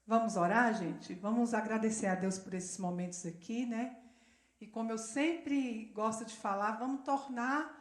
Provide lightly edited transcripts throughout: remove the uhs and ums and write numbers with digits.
Vamos orar, gente? Vamos agradecer a Deus por esses momentos aqui, né? E como eu sempre gosto de falar, vamos tornar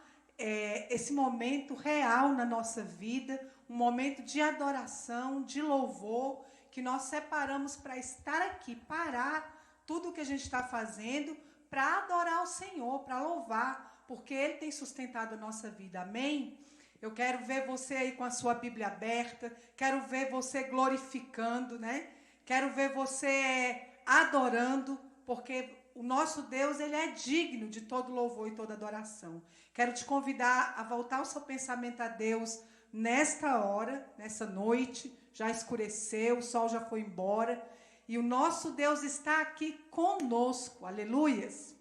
esse momento real na nossa vida, um momento de adoração, de louvor, que nós separamos para estar aqui, parar tudo o que a gente está fazendo, para adorar o Senhor, para louvar, porque Ele tem sustentado a nossa vida. Amém? Eu quero ver você aí com a sua Bíblia aberta, quero ver você glorificando, né? Quero ver você adorando, porque o nosso Deus, Ele é digno de todo louvor e toda adoração. Quero te convidar a voltar o seu pensamento a Deus nesta hora, nessa noite. Já escureceu, o sol já foi embora. E o nosso Deus está aqui conosco. Aleluias.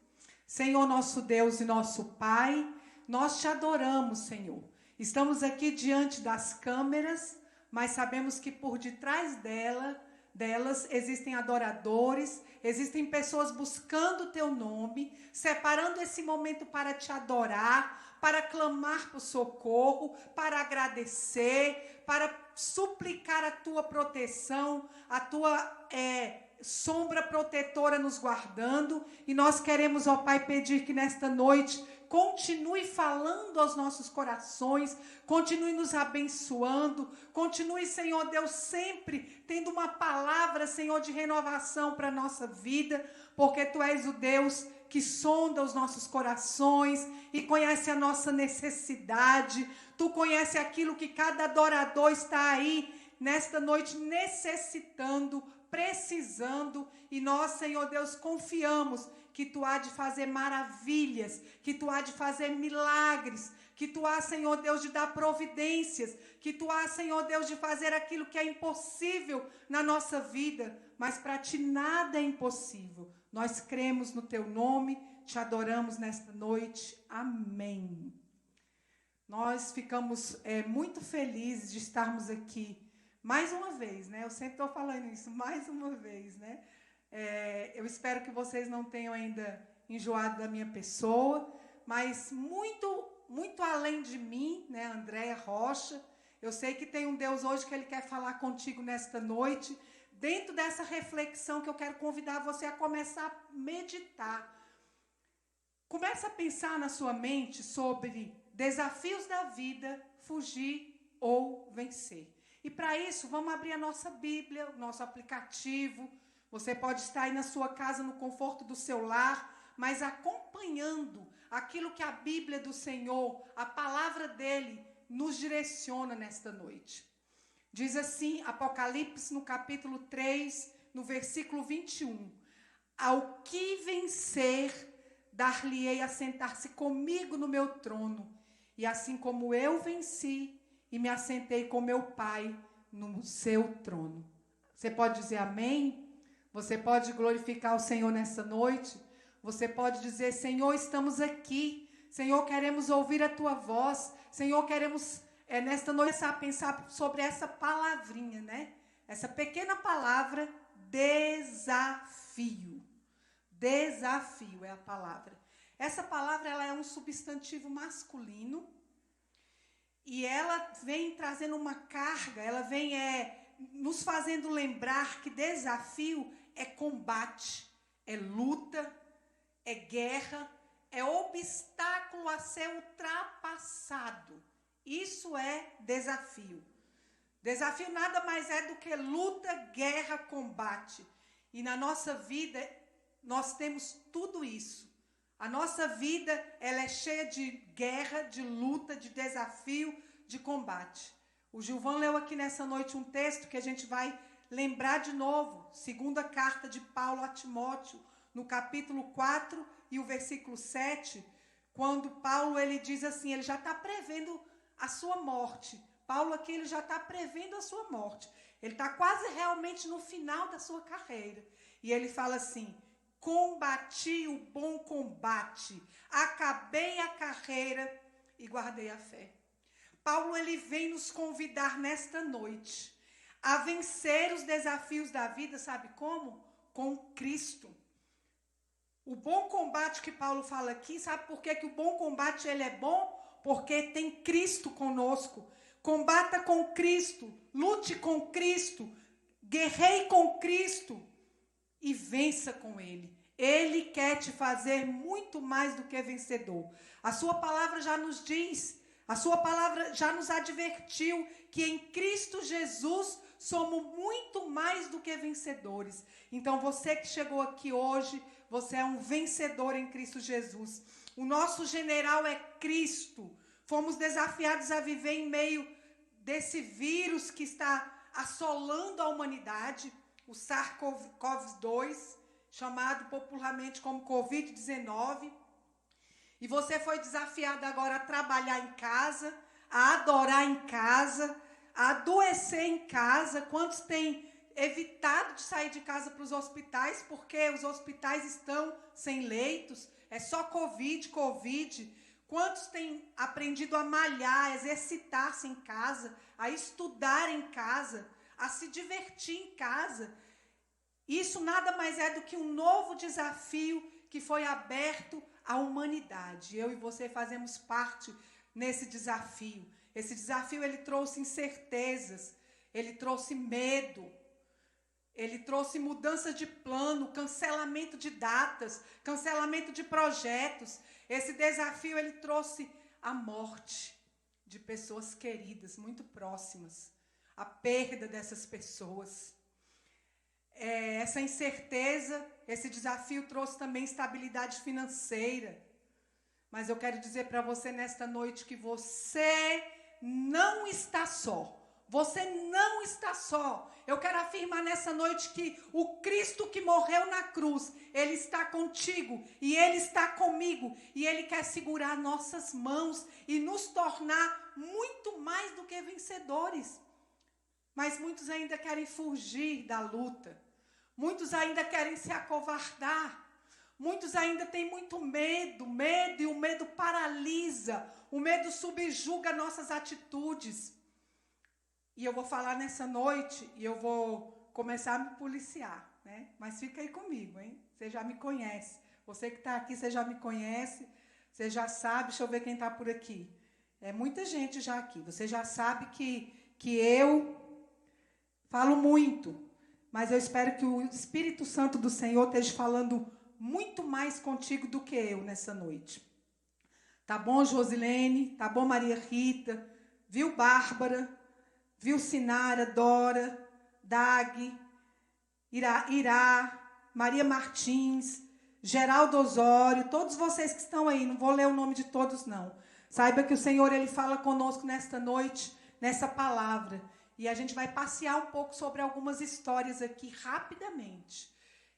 Senhor, nosso Deus e nosso Pai, nós te adoramos, Senhor. Estamos aqui diante das câmeras, mas sabemos que por detrás delas existem adoradores, existem pessoas buscando o teu nome, separando esse momento para te adorar, para clamar por socorro, para agradecer, para suplicar a tua proteção, a tua sombra protetora nos guardando. E nós queremos, ó Pai, pedir que nesta noite continue falando aos nossos corações, continue nos abençoando, continue, Senhor Deus, sempre tendo uma palavra, Senhor, de renovação para a nossa vida, porque Tu és o Deus que sonda os nossos corações e conhece a nossa necessidade. Tu conhece aquilo que cada adorador está aí nesta noite necessitando, precisando, e nós, Senhor Deus, confiamos que Tu há de fazer maravilhas, que Tu há de fazer milagres, que Tu há, Senhor Deus, de dar providências, que Tu há, Senhor Deus, de fazer aquilo que é impossível na nossa vida, mas para Ti nada é impossível. Nós cremos no Teu nome, Te adoramos nesta noite. Amém. Nós ficamos muito felizes de estarmos aqui mais uma vez, né? Eu sempre estou falando isso, mais uma vez, né? Eu espero que vocês não tenham ainda enjoado da minha pessoa, mas muito, muito além de mim, né, Andréia Rocha, eu sei que tem um Deus hoje que Ele quer falar contigo nesta noite, dentro dessa reflexão que eu quero convidar você a começar a meditar. Começa a pensar na sua mente sobre desafios da vida, fugir ou vencer. E para isso, vamos abrir a nossa Bíblia, o nosso aplicativo. Você pode estar aí na sua casa, no conforto do seu lar, mas acompanhando aquilo que a Bíblia do Senhor, a palavra dEle, nos direciona nesta noite. Diz assim, Apocalipse, no capítulo 3, no versículo 21. Ao que vencer, dar-lhe-ei a sentar-se comigo no meu trono, e assim como eu venci, e me assentei com meu Pai no seu trono. Você pode dizer amém? Você pode glorificar o Senhor nessa noite? Você pode dizer, Senhor, estamos aqui. Senhor, queremos ouvir a Tua voz. Senhor, queremos, nesta noite, começar a pensar sobre essa palavrinha, né? Essa pequena palavra, desafio. Desafio é a palavra. Essa palavra, ela é um substantivo masculino, e ela vem trazendo uma carga, ela vem nos fazendo lembrar que desafio é combate, é luta, é guerra, é obstáculo a ser ultrapassado. Isso é desafio. Desafio nada mais é do que luta, guerra, combate. E na nossa vida, nós temos tudo isso. A nossa vida, ela é cheia de guerra, de luta, de desafio, de combate. O Gilvan leu aqui nessa noite um texto que a gente vai lembrar de novo. Segunda carta de Paulo a Timóteo, no capítulo 4 e o versículo 7, quando Paulo ele diz assim, ele já está prevendo a sua morte. Paulo aqui ele já está prevendo a sua morte. Ele está quase realmente no final da sua carreira. E ele fala assim, combati o bom combate, acabei a carreira e guardei a fé. Paulo ele vem nos convidar nesta noite a vencer os desafios da vida, sabe como? Com Cristo. O bom combate que Paulo fala aqui, sabe por que o bom combate ele é bom? Porque tem Cristo conosco. Combata com Cristo, lute com Cristo, guerreie com Cristo e vença com Ele. Ele quer te fazer muito mais do que vencedor. A sua palavra já nos diz, a sua palavra já nos advertiu que em Cristo Jesus somos muito mais do que vencedores. Então você que chegou aqui hoje, você é um vencedor em Cristo Jesus. O nosso general é Cristo. Fomos desafiados a viver em meio desse vírus que está assolando a humanidade, o SARS-CoV-2, chamado popularmente como Covid-19. E você foi desafiado agora a trabalhar em casa, a adorar em casa, a adoecer em casa. Quantos têm evitado de sair de casa para os hospitais, porque os hospitais estão sem leitos, é só Covid. Quantos têm aprendido a malhar, a exercitar-se em casa, a estudar em casa, a se divertir em casa? Isso nada mais é do que um novo desafio que foi aberto à humanidade. Eu e você fazemos parte nesse desafio. Esse desafio ele trouxe incertezas, ele trouxe medo, ele trouxe mudança de plano, cancelamento de datas, cancelamento de projetos. Esse desafio ele trouxe a morte de pessoas queridas, muito próximas, a perda dessas pessoas. Essa incerteza, esse desafio trouxe também instabilidade financeira. Mas eu quero dizer para você nesta noite que você não está só. Você não está só. Eu quero afirmar nessa noite que o Cristo que morreu na cruz, Ele está contigo e Ele está comigo. E Ele quer segurar nossas mãos e nos tornar muito mais do que vencedores. Mas muitos ainda querem fugir da luta. Muitos ainda querem se acovardar. Muitos ainda têm muito medo, e o medo paralisa. O medo subjuga nossas atitudes. E eu vou falar nessa noite e eu vou começar a me policiar, né? Mas fica aí comigo, hein? Você já me conhece. Você que está aqui, você já me conhece. Você já sabe, deixa eu ver quem está por aqui. É muita gente já aqui. Você já sabe que eu falo muito. Mas eu espero que o Espírito Santo do Senhor esteja falando muito mais contigo do que eu nessa noite. Tá bom, Josilene? Tá bom, Maria Rita? Viu, Bárbara? Viu, Sinara, Dora, Dag, Irá, Maria Martins, Geraldo Osório, todos vocês que estão aí, não vou ler o nome de todos, não. Saiba que o Senhor, Ele fala conosco nesta noite, nessa palavra. E a gente vai passear um pouco sobre algumas histórias aqui, rapidamente.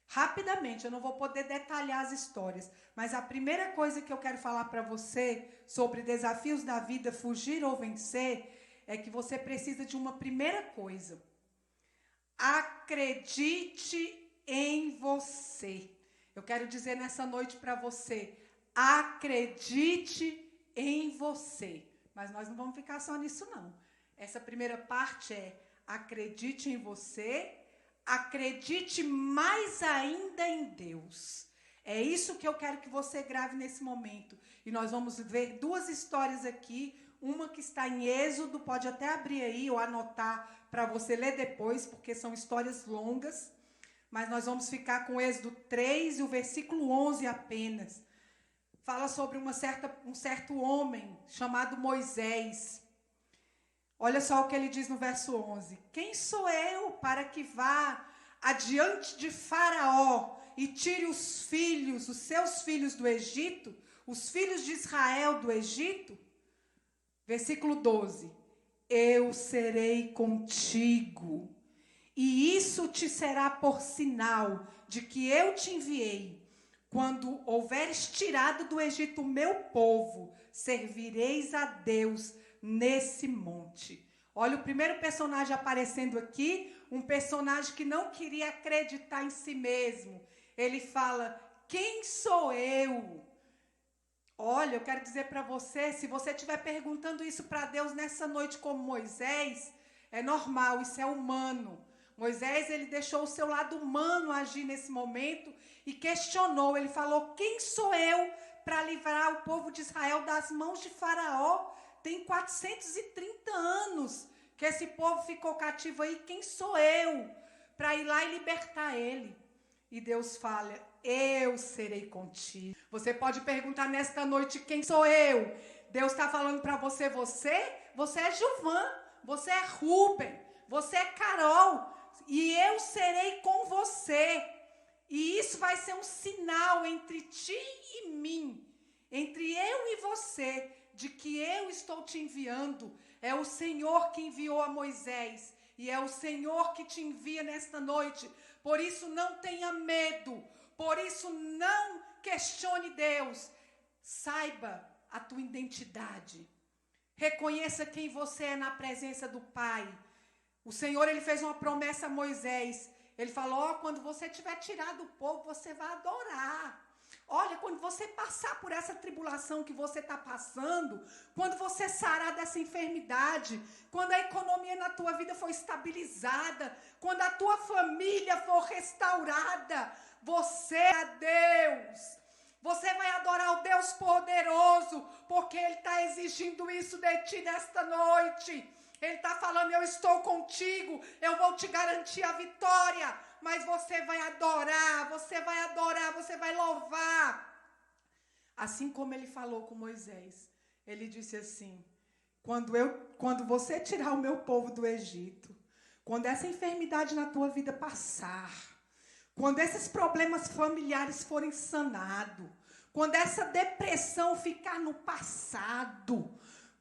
Rapidamente, eu não vou poder detalhar as histórias. Mas a primeira coisa que eu quero falar para você sobre desafios da vida, fugir ou vencer, é que você precisa de uma primeira coisa. Acredite em você. Eu quero dizer nessa noite para você, acredite em você. Mas nós não vamos ficar só nisso, não. Essa primeira parte é acredite em você, acredite mais ainda em Deus. É isso que eu quero que você grave nesse momento. E nós vamos ver duas histórias aqui. Uma que está em Êxodo, pode até abrir aí ou anotar para você ler depois, porque são histórias longas. Mas nós vamos ficar com Êxodo 3 e o versículo 11 apenas. Fala sobre um certo homem chamado Moisés. Olha só o que ele diz no verso 11. Quem sou eu para que vá adiante de Faraó e tire os seus filhos do Egito, os filhos de Israel do Egito? Versículo 12. Eu serei contigo, e isso te será por sinal de que eu te enviei. Quando houveres tirado do Egito o meu povo, servireis a Deus nesse monte. Olha o primeiro personagem aparecendo aqui, um personagem que não queria acreditar em si mesmo. Ele fala, quem sou eu? Olha, eu quero dizer para você, se você estiver perguntando isso para Deus nessa noite como Moisés, é normal, isso é humano. Moisés, ele deixou o seu lado humano agir nesse momento e questionou. Ele falou, quem sou eu para livrar o povo de Israel das mãos de Faraó? Tem 430 anos que esse povo ficou cativo aí, quem sou eu para ir lá e libertar ele. E Deus fala, eu serei contigo. Você pode perguntar nesta noite, quem sou eu? Deus está falando para você, você é Gilvan, você é Rubem, você é Carol, e eu serei com você. E isso vai ser um sinal entre ti e mim, entre eu e você, de que eu estou te enviando. É o Senhor que enviou a Moisés, e é o Senhor que te envia nesta noite. Por isso não tenha medo, por isso não questione Deus. Saiba a tua identidade. Reconheça quem você é na presença do Pai. O Senhor, ele fez uma promessa a Moisés. Ele falou, quando você tiver tirado o povo, você vai adorar. Olha, quando você passar por essa tribulação que você está passando, quando você sarar dessa enfermidade, quando a economia na tua vida for estabilizada, quando a tua família for restaurada, você é Deus. Você vai adorar o Deus poderoso, porque Ele está exigindo isso de ti nesta noite. Ele está falando, eu estou contigo, eu vou te garantir a vitória. Mas você vai adorar, você vai louvar. Assim como ele falou com Moisés. Ele disse assim, quando você tirar o meu povo do Egito, quando essa enfermidade na tua vida passar, quando esses problemas familiares forem sanados, quando essa depressão ficar no passado,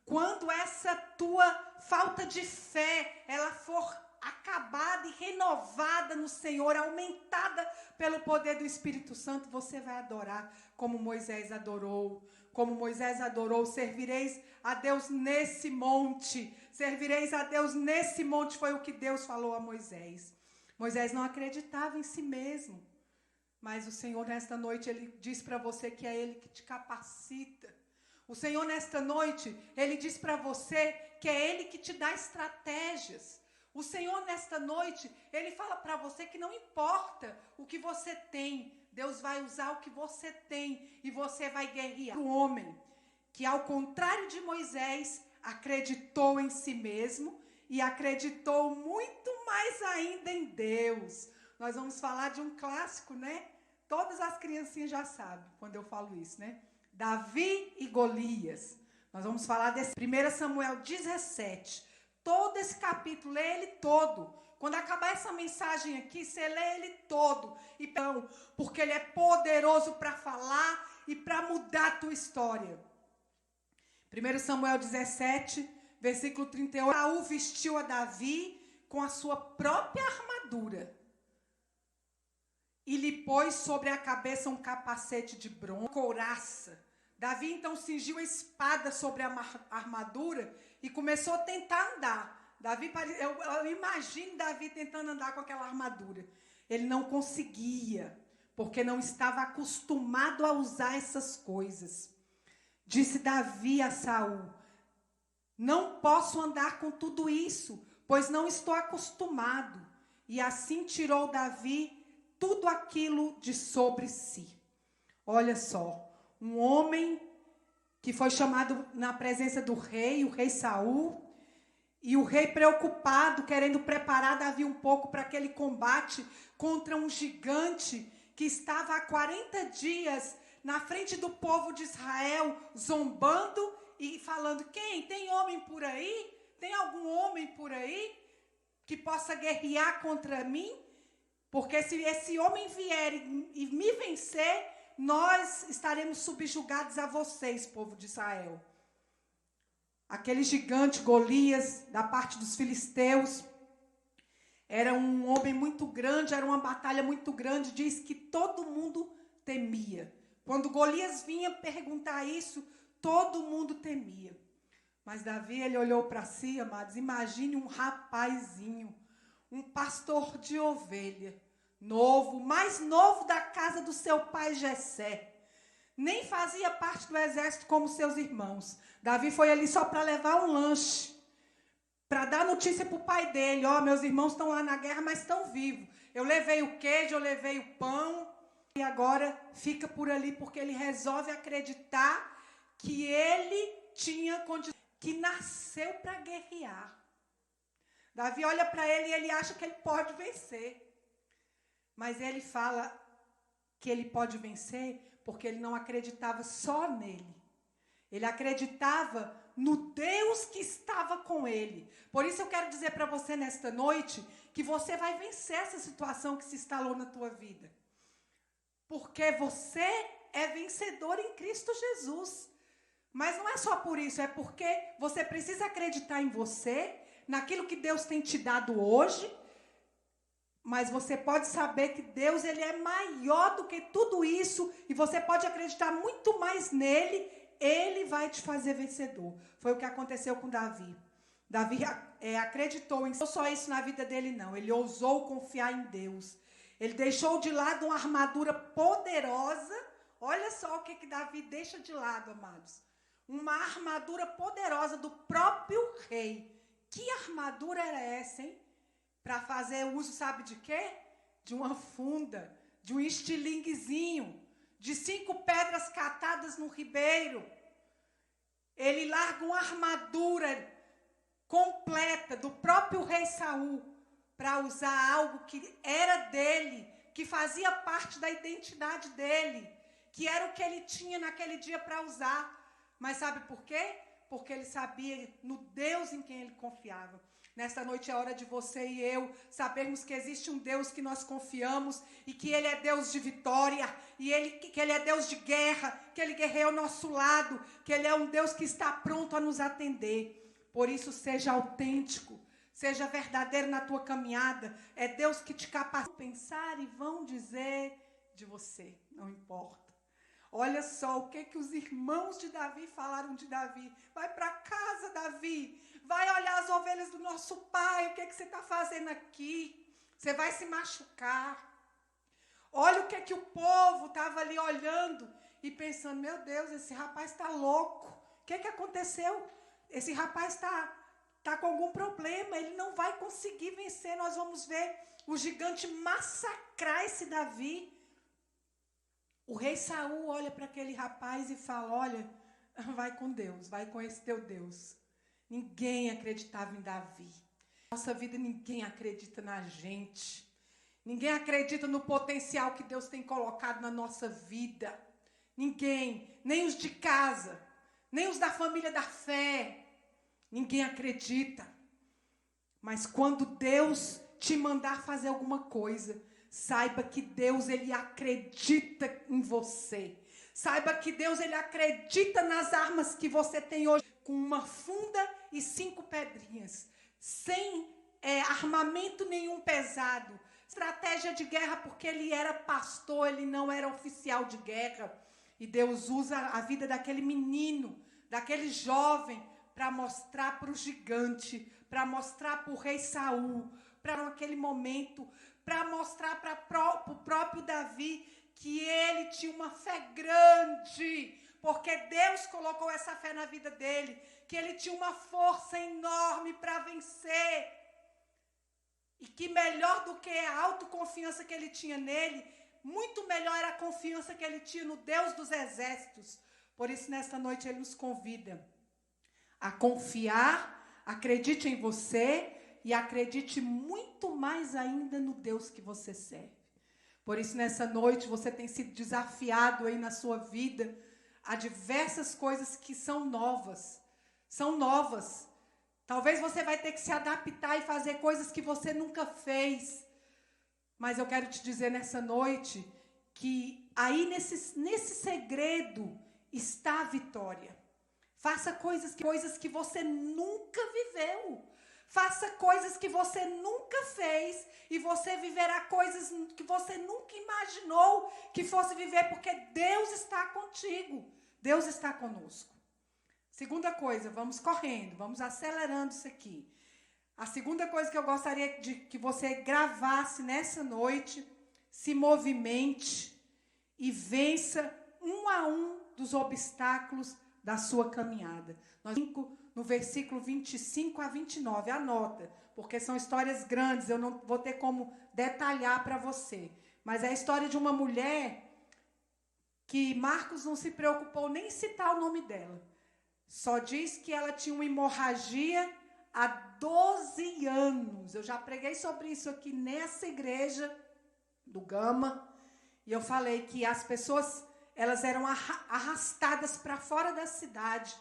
quando essa tua falta de fé, ela for acabada e renovada no Senhor, aumentada pelo poder do Espírito Santo, você vai adorar como Moisés adorou. Como Moisés adorou, servireis a Deus nesse monte. Servireis a Deus nesse monte, foi o que Deus falou a Moisés. Moisés não acreditava em si mesmo. Mas o Senhor, nesta noite, Ele diz para você que é Ele que te capacita. O Senhor, nesta noite, Ele diz para você que é Ele que te dá estratégias. O Senhor, nesta noite, Ele fala para você que não importa o que você tem, Deus vai usar o que você tem e você vai guerrear. O homem que, ao contrário de Moisés, acreditou em si mesmo e acreditou muito mais ainda em Deus. Nós vamos falar de um clássico, né? Todas as criancinhas já sabem quando eu falo isso, né? Davi e Golias. Nós vamos falar desse 1 Samuel 17. Todo esse capítulo, lê ele todo. Quando acabar essa mensagem aqui, você lê ele todo. Então, porque ele é poderoso para falar e para mudar a tua história. 1 Samuel 17, versículo 38. Saul vestiu a Davi com a sua própria armadura e lhe pôs sobre a cabeça um capacete de bronze, couraça. Davi então cingiu a espada sobre a armadura e começou a tentar andar. Eu imagino Davi tentando andar com aquela armadura. Ele não conseguia, porque não estava acostumado a usar essas coisas. Disse Davi a Saul, não posso andar com tudo isso, pois não estou acostumado. E assim tirou Davi tudo aquilo de sobre si. Olha só, um homem que foi chamado na presença do rei, o rei Saul, e o rei preocupado, querendo preparar Davi um pouco para aquele combate contra um gigante que estava há 40 dias na frente do povo de Israel, zombando e falando, tem homem por aí? Tem algum homem por aí que possa guerrear contra mim? Porque se esse homem vier e me vencer, nós estaremos subjugados a vocês, povo de Israel. Aquele gigante Golias, da parte dos filisteus, era um homem muito grande, era uma batalha muito grande, diz que todo mundo temia. Quando Golias vinha perguntar isso, todo mundo temia. Mas Davi, ele olhou para si, amados, imagine um rapazinho, um pastor de ovelha, novo, mais novo da casa do seu pai Jessé. Nem fazia parte do exército como seus irmãos. Davi foi ali só para levar um lanche, para dar notícia para o pai dele. Meus irmãos estão lá na guerra, mas estão vivos. Eu levei o queijo, eu levei o pão. E agora fica por ali, porque ele resolve acreditar que ele tinha condição, que nasceu para guerrear. Davi olha para ele e ele acha que ele pode vencer. Mas ele fala que ele pode vencer porque ele não acreditava só nele. Ele acreditava no Deus que estava com ele. Por isso eu quero dizer para você nesta noite que você vai vencer essa situação que se instalou na tua vida. Porque você é vencedor em Cristo Jesus. Mas não é só por isso, é porque você precisa acreditar em você, naquilo que Deus tem te dado hoje. Mas você pode saber que Deus ele é maior do que tudo isso e você pode acreditar muito mais nele. Ele vai te fazer vencedor. Foi o que aconteceu com Davi. Davi acreditou em não só isso na vida dele, não. Ele ousou confiar em Deus. Ele deixou de lado uma armadura poderosa. Olha só o que Davi deixa de lado, amados. Uma armadura poderosa do próprio rei. Que armadura era essa, hein? Para fazer uso, sabe de quê? De uma funda, de um estilinguezinho, de 5 pedras catadas no ribeiro. Ele larga uma armadura completa do próprio rei Saul para usar algo que era dele, que fazia parte da identidade dele, que era o que ele tinha naquele dia para usar. Mas sabe por quê? Porque ele sabia no Deus em quem ele confiava. Nesta noite é hora de você e eu sabermos que existe um Deus que nós confiamos e que Ele é Deus de vitória, e que Ele é Deus de guerra, que Ele guerreia ao nosso lado, que Ele é um Deus que está pronto a nos atender. Por isso, seja autêntico, seja verdadeiro na tua caminhada. É Deus que te capacita a pensar e vão dizer de você, não importa. Olha só o que os irmãos de Davi falaram de Davi. Vai para casa, Davi. Vai olhar as ovelhas do nosso pai. O que você está fazendo aqui? Você vai se machucar. Olha o que o povo estava ali olhando e pensando, meu Deus, esse rapaz está louco. O que aconteceu? Esse rapaz está com algum problema. Ele não vai conseguir vencer. Nós vamos ver o gigante massacrar esse Davi. O rei Saul olha para aquele rapaz e fala, olha, vai com Deus, vai com esse teu Deus. Ninguém acreditava em Davi. Nossa vida, ninguém acredita na gente. Ninguém acredita no potencial que Deus tem colocado na nossa vida. Ninguém, nem os de casa, nem os da família da fé. Ninguém acredita. Mas quando Deus te mandar fazer alguma coisa, saiba que Deus, Ele acredita em você. Saiba que Deus, Ele acredita nas armas que você tem hoje. Com uma funda e 5 pedrinhas. Sem armamento nenhum pesado. Estratégia de guerra, porque ele era pastor, ele não era oficial de guerra. E Deus usa a vida daquele menino, daquele jovem, para mostrar para o gigante, para mostrar para o rei Saul, para aquele momento, para mostrar para o próprio Davi que ele tinha uma fé grande, porque Deus colocou essa fé na vida dele, que ele tinha uma força enorme para vencer. E que melhor do que a autoconfiança que ele tinha nele, muito melhor era a confiança que ele tinha no Deus dos exércitos. Por isso, nesta noite, ele nos convida a confiar, acredite em você e acredite muito mais ainda no Deus que você serve. Por isso, nessa noite, você tem sido desafiado aí na sua vida a diversas coisas que são novas. São novas. Talvez você vai ter que se adaptar e fazer coisas que você nunca fez. Mas eu quero te dizer nessa noite que aí nesse segredo está a vitória. Faça coisas que você nunca viveu. Faça coisas que você nunca fez e você viverá coisas que você nunca imaginou que fosse viver, porque Deus está contigo. Deus está conosco. Segunda coisa, vamos correndo, vamos acelerando isso aqui. A segunda coisa que eu gostaria de que você gravasse nessa noite, se movimente e vença um a um dos obstáculos da sua caminhada. Nós no versículo 25 a 29, anota, porque são histórias grandes, eu não vou ter como detalhar para você. Mas é a história de uma mulher que Marcos não se preocupou nem em citar o nome dela. Só diz que ela tinha uma hemorragia há 12 anos. Eu já preguei sobre isso aqui nessa igreja. do Gama. E eu falei que as pessoas, elas eram arrastadas para fora da cidade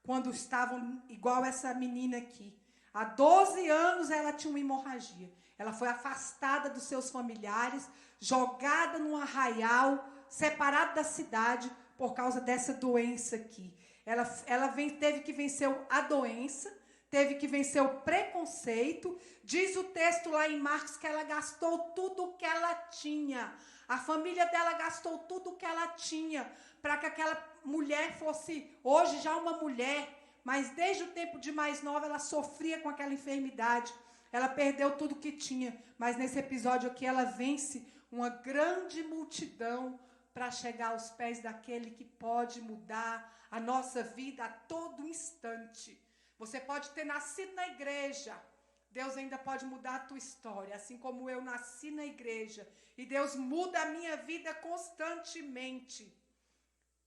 quando estavam igual essa menina aqui. Há 12 anos ela tinha uma hemorragia. Ela foi afastada dos seus familiares, jogada num arraial, separada da cidade por causa dessa doença aqui. Ela teve que vencer a doença, teve que vencer o preconceito. Diz o texto lá em Marcos que ela gastou tudo o que ela tinha. A família dela gastou tudo o que ela tinha para que aquela mulher fosse, hoje já uma mulher, mas desde o tempo de mais nova ela sofria com aquela enfermidade. Ela perdeu tudo que tinha, mas nesse episódio aqui ela vence uma grande multidão para chegar aos pés daquele que pode mudar a nossa vida a todo instante. Você pode ter nascido na igreja, Deus ainda pode mudar a tua história, assim como eu nasci na igreja, e Deus muda a minha vida constantemente.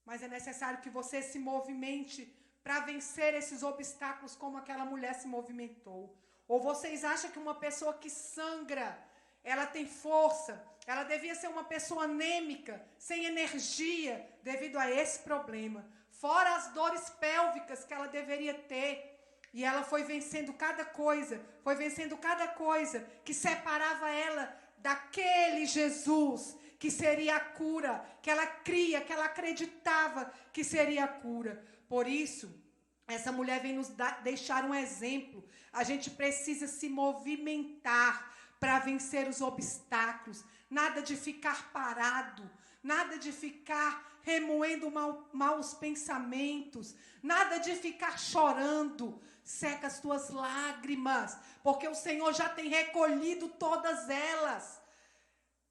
Mas é necessário que você se movimente para vencer esses obstáculos como aquela mulher se movimentou. Ou vocês acham que uma pessoa que sangra, ela tem força, ela devia ser uma pessoa anêmica, sem energia, devido a esse problema. Fora as dores pélvicas que ela deveria ter. E ela foi vencendo cada coisa que separava ela daquele Jesus que seria a cura, que ela cria, que ela acreditava que seria a cura. Por isso, essa mulher vem nos deixar um exemplo. A gente precisa se movimentar para vencer os obstáculos. Nada de ficar parado, nada de ficar remoendo maus pensamentos, nada de ficar chorando. Seca as tuas lágrimas, porque o Senhor já tem recolhido todas elas.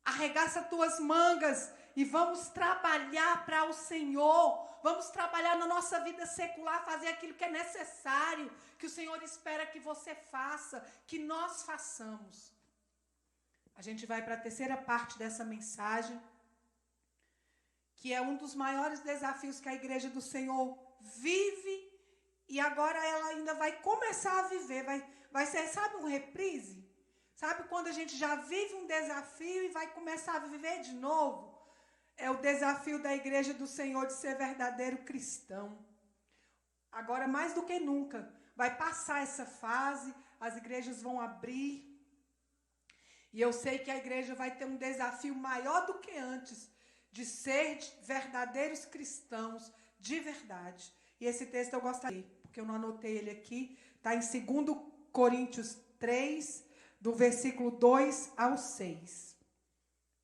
Arregaça tuas mangas e vamos trabalhar para o Senhor. Vamos trabalhar na nossa vida secular, fazer aquilo que é necessário, que o Senhor espera que você faça, que nós façamos. A gente vai para a terceira parte dessa mensagem, que é um dos maiores desafios que a igreja do Senhor vive. E agora ela ainda vai começar a viver, vai ser, sabe, um reprise? Sabe quando a gente já vive um desafio e vai começar a viver de novo? É o desafio da igreja do Senhor de ser verdadeiro cristão. Agora, mais do que nunca, vai passar essa fase, as igrejas vão abrir. E eu sei que a igreja vai ter um desafio maior do que antes, de ser verdadeiros cristãos, de verdade. E esse texto eu gostaria, porque eu não anotei ele aqui, está em 2 Coríntios 3, do versículo 2 ao 6.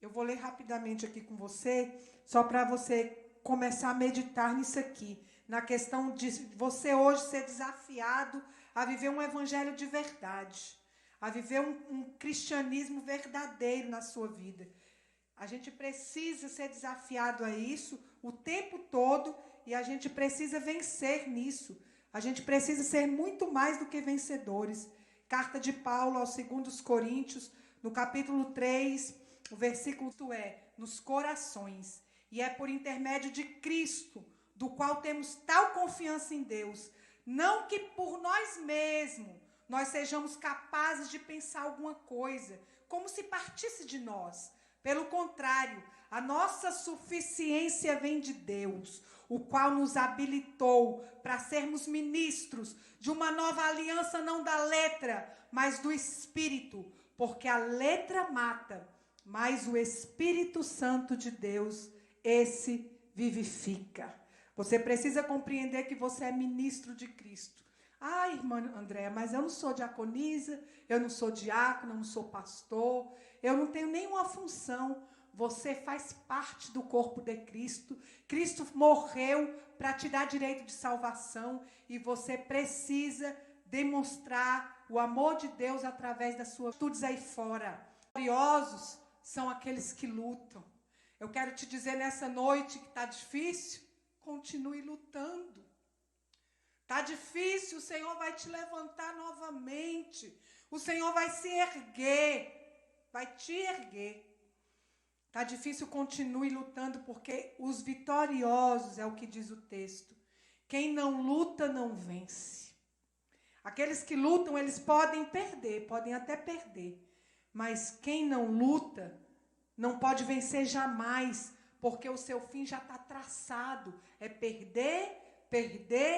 Eu vou ler rapidamente aqui com você, só para você começar a meditar nisso aqui, na questão de você hoje ser desafiado a viver um evangelho de verdade, a viver um cristianismo verdadeiro na sua vida. A gente precisa ser desafiado a isso o tempo todo, e a gente precisa vencer nisso. A gente precisa ser muito mais do que vencedores. Carta de Paulo aos 2 Coríntios, no capítulo 3, o versículo nos corações. E é por intermédio de Cristo, do qual temos tal confiança em Deus, não que por nós mesmos nós sejamos capazes de pensar alguma coisa, como se partisse de nós. Pelo contrário, a nossa suficiência vem de Deus, o qual nos habilitou para sermos ministros de uma nova aliança, não da letra, mas do Espírito, porque a letra mata, mas o Espírito Santo de Deus, esse vivifica. Você precisa compreender que você é ministro de Cristo. Ah, irmã Andréa, mas eu não sou diaconisa, eu não sou diácono, eu não sou pastor, eu não tenho nenhuma função. Você faz parte do corpo de Cristo. Cristo morreu para te dar direito de salvação e você precisa demonstrar o amor de Deus através das suas atitudes aí fora. Vitoriosos são aqueles que lutam. Eu quero te dizer nessa noite que está difícil, continue lutando. Está difícil, o Senhor vai te levantar novamente. O Senhor vai se erguer, vai te erguer. Está difícil, continue lutando, porque os vitoriosos, é o que diz o texto. Quem não luta, não vence. Aqueles que lutam, eles podem perder, podem até perder. Mas quem não luta, não pode vencer jamais, porque o seu fim já está traçado. É perder, perder,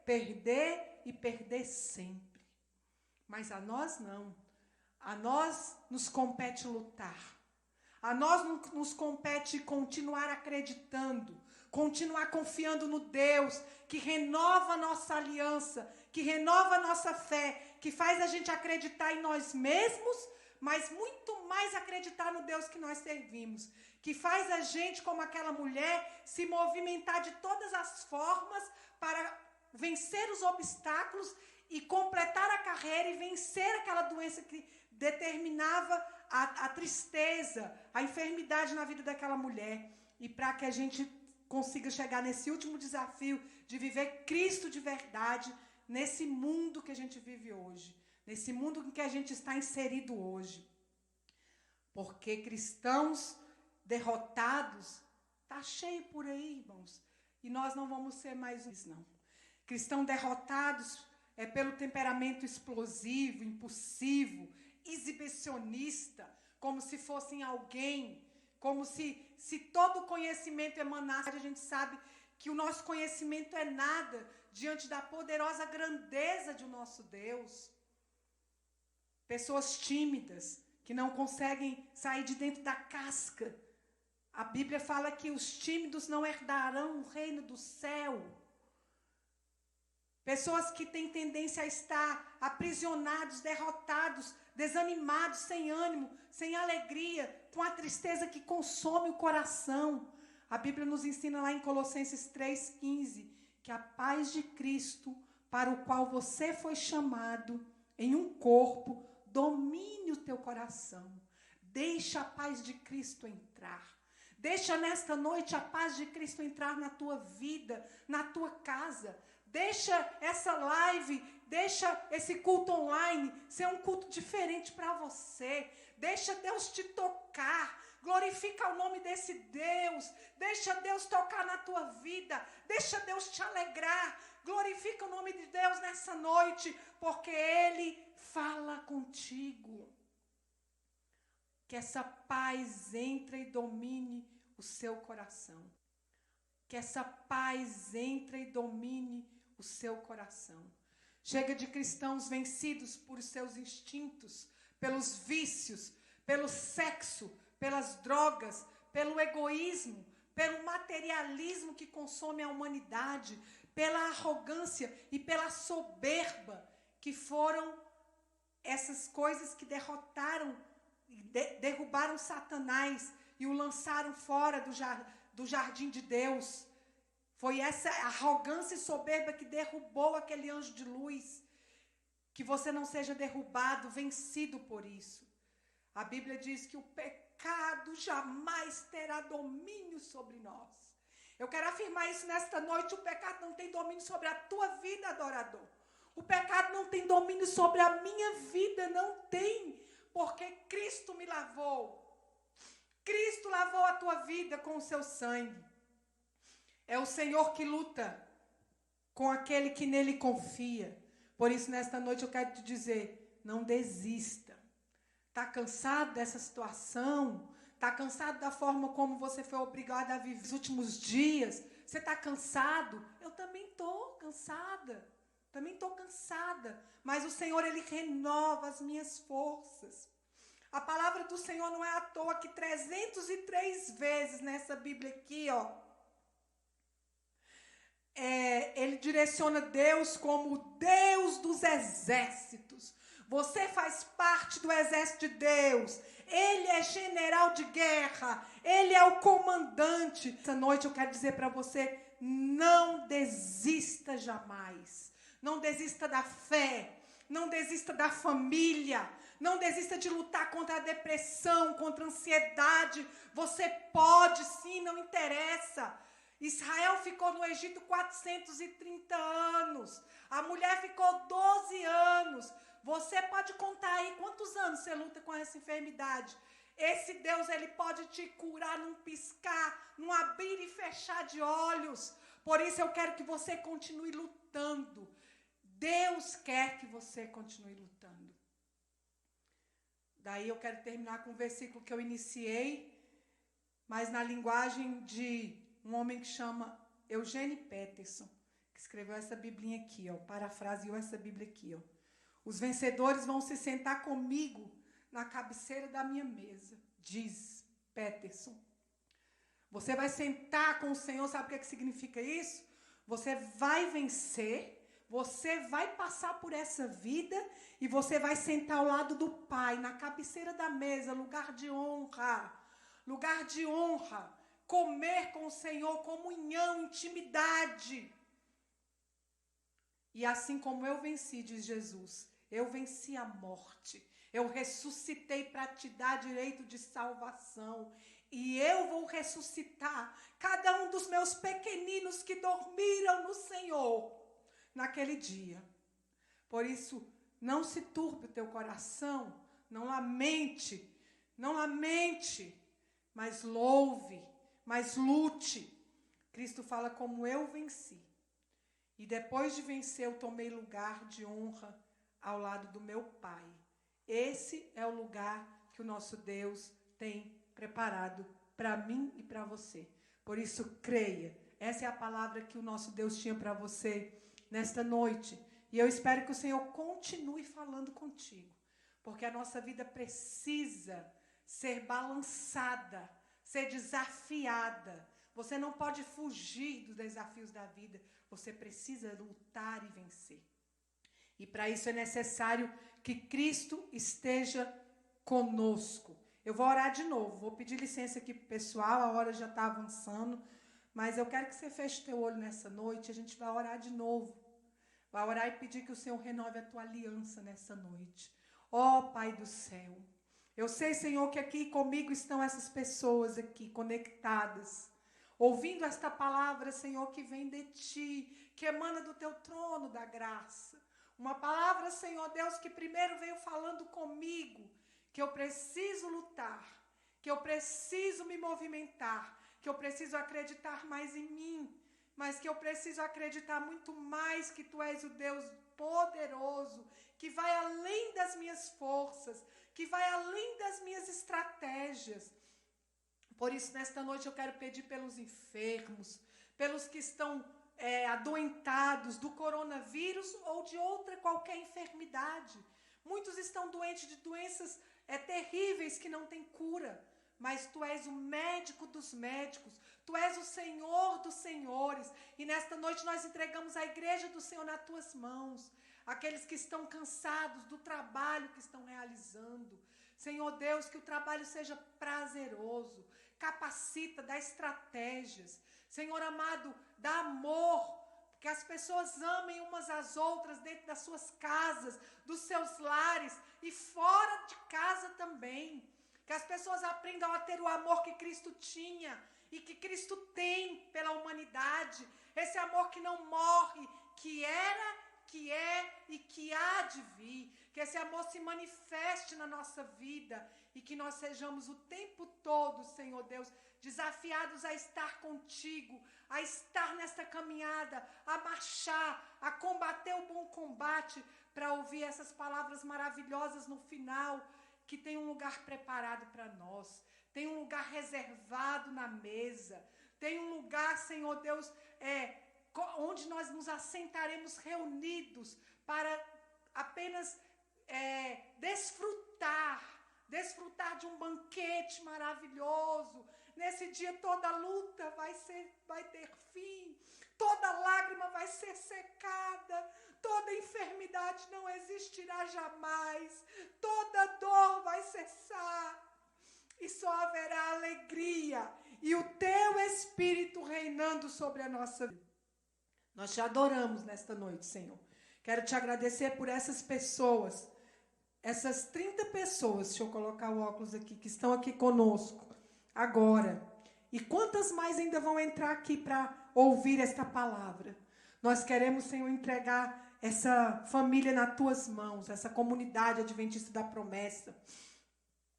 perder e perder sempre. Mas a nós não. A nós nos compete lutar. A nós nos compete continuar acreditando, continuar confiando no Deus que renova a nossa aliança, que renova a nossa fé, que faz a gente acreditar em nós mesmos, mas muito mais acreditar no Deus que nós servimos, que faz a gente, como aquela mulher, se movimentar de todas as formas para vencer os obstáculos e completar a carreira e vencer aquela doença que determinava a tristeza, a enfermidade na vida daquela mulher. E para que a gente consiga chegar nesse último desafio de viver Cristo de verdade nesse mundo que a gente vive hoje, nesse mundo em que a gente está inserido hoje. Porque cristãos derrotados está cheio por aí, irmãos. E nós não vamos ser mais isso, não. Cristãos derrotados é pelo temperamento explosivo, impulsivo, exibicionista, como se fossem alguém, como se todo conhecimento emanasse. A gente sabe que o nosso conhecimento é nada diante da poderosa grandeza de nosso Deus. Pessoas tímidas, que não conseguem sair de dentro da casca. A Bíblia fala que os tímidos não herdarão o reino do céu. Pessoas que têm tendência a estar aprisionados, derrotados, desanimados, sem ânimo, sem alegria, com a tristeza que consome o coração. A Bíblia nos ensina lá em Colossenses 3,15, que a paz de Cristo, para o qual você foi chamado em um corpo, domine o teu coração. Deixa a paz de Cristo entrar. Deixa nesta noite a paz de Cristo entrar na tua vida, na tua casa. Deixa essa live, deixa esse culto online ser um culto diferente para você. Deixa Deus te tocar. Glorifica o nome desse Deus. Deixa Deus tocar na tua vida. Deixa Deus te alegrar. Glorifica o nome de Deus nessa noite, porque Ele fala contigo. Que essa paz entre e domine o seu coração. Que essa paz entre e domine o seu coração. Chega de cristãos vencidos por seus instintos, pelos vícios, pelo sexo, pelas drogas, pelo egoísmo, pelo materialismo que consome a humanidade, pela arrogância e pela soberba, que foram essas coisas que derrotaram, derrubaram Satanás e o lançaram fora do jardim de Deus. Foi essa arrogância e soberba que derrubou aquele anjo de luz. Que você não seja derrubado, vencido por isso. A Bíblia diz que o pecado jamais terá domínio sobre nós. Eu quero afirmar isso nesta noite. O pecado não tem domínio sobre a tua vida, adorador. O pecado não tem domínio sobre a minha vida, não tem. Porque Cristo me lavou. Cristo lavou a tua vida com o seu sangue. É o Senhor que luta com aquele que nele confia. Por isso, nesta noite, eu quero te dizer, não desista. Está cansado dessa situação? Está cansado da forma como você foi obrigado a viver os últimos dias? Você está cansado? Eu também estou cansada. Também estou cansada. Mas o Senhor, Ele renova as minhas forças. A palavra do Senhor não é à toa que 303 vezes nessa Bíblia aqui, ó, ele direciona Deus como o Deus dos exércitos. Você faz parte do exército de Deus. Ele é general de guerra. Ele é o comandante. Essa noite eu quero dizer para você, não desista jamais. Não desista da fé. Não desista da família. Não desista de lutar contra a depressão, contra a ansiedade. Você pode sim, não interessa. Israel ficou no Egito 430 anos. A mulher ficou 12 anos. Você pode contar aí quantos anos você luta com essa enfermidade. Esse Deus, Ele pode te curar num piscar, num abrir e fechar de olhos. Por isso eu quero que você continue lutando. Deus quer que você continue lutando. Daí eu quero terminar com o versículo que eu iniciei. mas na linguagem de um homem que chama Eugene Peterson, que escreveu essa biblinha aqui, ó, parafraseou essa Bíblia aqui, ó. Os vencedores vão se sentar comigo na cabeceira da minha mesa, diz Peterson. Você vai sentar com o Senhor, sabe o que significa isso? Você vai vencer, você vai passar por essa vida e você vai sentar ao lado do Pai, na cabeceira da mesa, lugar de honra. Lugar de honra. Comer com o Senhor, comunhão, intimidade. E assim como eu venci, diz Jesus, eu venci a morte. Eu ressuscitei para te dar direito de salvação. E eu vou ressuscitar cada um dos meus pequeninos que dormiram no Senhor naquele dia. Por isso, não se turbe o teu coração, não lamente, mas louve, mas lute. Cristo fala como eu venci. E depois de vencer, eu tomei lugar de honra ao lado do meu Pai. Esse é o lugar que o nosso Deus tem preparado para mim e para você. Por isso, creia. Essa é a palavra que o nosso Deus tinha para você nesta noite. E eu espero que o Senhor continue falando contigo. Porque a nossa vida precisa ser balançada, ser desafiada. Você não pode fugir dos desafios da vida. Você precisa lutar e vencer. E para isso é necessário que Cristo esteja conosco. Eu vou orar de novo. Vou pedir licença aqui para o pessoal. A hora já está avançando. Mas eu quero que você feche teu olho nessa noite. A gente vai orar de novo. Vai orar e pedir que o Senhor renove a tua aliança nessa noite. Ó Pai do céu. Eu sei, Senhor, que aqui comigo estão essas pessoas aqui conectadas. Ouvindo esta palavra, Senhor, que vem de Ti. Que emana do Teu trono da graça. Uma palavra, Senhor Deus, que primeiro veio falando comigo. Que eu preciso lutar. Que eu preciso me movimentar. Que eu preciso acreditar mais em mim. Mas que eu preciso acreditar muito mais que Tu és o Deus poderoso, que vai além das minhas forças, que vai além das minhas estratégias. Por isso, nesta noite eu quero pedir pelos enfermos, pelos que estão adoentados do coronavírus ou de outra qualquer enfermidade. Muitos estão doentes de doenças terríveis que não têm cura. Mas Tu és o médico dos médicos, Tu és o Senhor dos senhores. E nesta noite nós entregamos a igreja do Senhor nas Tuas mãos. Aqueles que estão cansados do trabalho que estão realizando. Senhor Deus, que o trabalho seja prazeroso. Capacita, dá estratégias. Senhor amado, dá amor. Que as pessoas amem umas às outras dentro das suas casas, dos seus lares e fora de casa também. Que as pessoas aprendam a ter o amor que Cristo tinha e que Cristo tem pela humanidade. Esse amor que não morre, que era, que é e que há de vir. Que esse amor se manifeste na nossa vida e que nós sejamos o tempo todo, Senhor Deus, desafiados a estar contigo, a estar nesta caminhada, a marchar, a combater o bom combate, para ouvir essas palavras maravilhosas no final, que tem um lugar preparado para nós, tem um lugar reservado na mesa, tem um lugar, Senhor Deus, onde nós nos assentaremos reunidos para apenas desfrutar de um banquete maravilhoso. Nesse dia toda luta vai ter fim, toda lágrima vai ser secada, toda enfermidade não existirá jamais, toda dor vai cessar e só haverá alegria e o Teu Espírito reinando sobre a nossa vida. Nós Te adoramos nesta noite, Senhor. Quero Te agradecer por essas pessoas, essas 30 pessoas, deixa eu colocar o óculos aqui, que estão aqui conosco agora. E quantas mais ainda vão entrar aqui para ouvir esta palavra? Nós queremos, Senhor, entregar essa família nas Tuas mãos, essa comunidade adventista da promessa.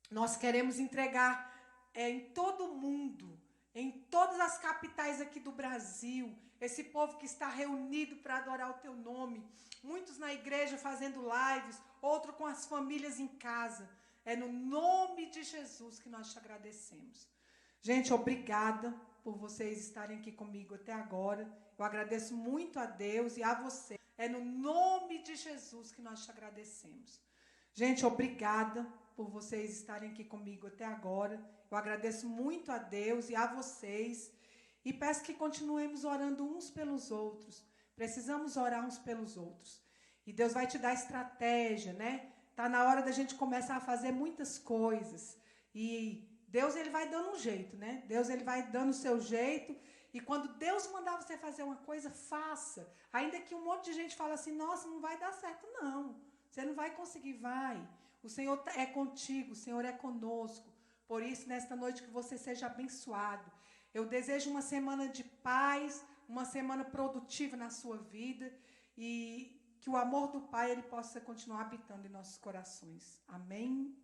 Nós queremos entregar em todo o mundo, em todas as capitais aqui do Brasil, esse povo que está reunido para adorar o Teu nome. Muitos na igreja fazendo lives, outros com as famílias em casa. É no nome de Jesus que nós Te agradecemos. Gente, obrigada por vocês estarem aqui comigo até agora. Eu agradeço muito a Deus e a você. É no nome de Jesus que nós te agradecemos. Gente, obrigada por vocês estarem aqui comigo até agora. Eu agradeço muito a Deus e a vocês. E peço que continuemos orando uns pelos outros. Precisamos orar uns pelos outros. E Deus vai te dar estratégia, né? Tá na hora da gente começar a fazer muitas coisas. E Deus, ele vai dando um jeito, né? Deus, ele vai dando o seu jeito. E quando Deus mandar você fazer uma coisa, faça. Ainda que um monte de gente fala assim, nossa, não vai dar certo, não. Você não vai conseguir, vai. O Senhor é contigo, o Senhor é conosco. Por isso, nesta noite, que você seja abençoado. Eu desejo uma semana de paz, uma semana produtiva na sua vida. E que o amor do Pai, ele possa continuar habitando em nossos corações. Amém.